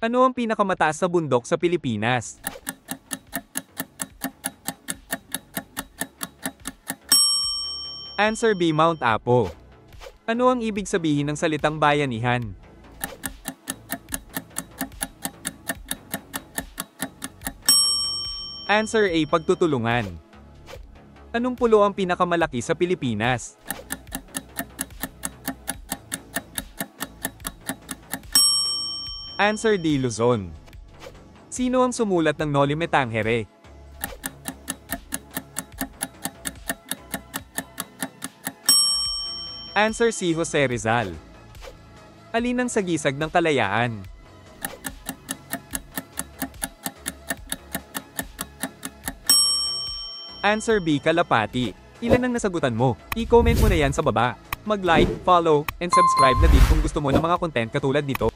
Ano ang pinakamataas na bundok sa Pilipinas? Answer B. Mount Apo. Ano ang ibig sabihin ng salitang bayanihan? Answer A. Pagtutulungan. Anong pulo ang pinakamalaki sa Pilipinas? Answer D. Luzon. Sino ang sumulat ng Noli Me Tangere? Answer C. Jose Rizal. Alin ang sagisag ng kalayaan? Answer B. Kalapati. Ilan ang nasagutan mo? I-comment mo na yan sa baba. Mag-like, follow, and subscribe na din kung gusto mo ng mga content katulad nito.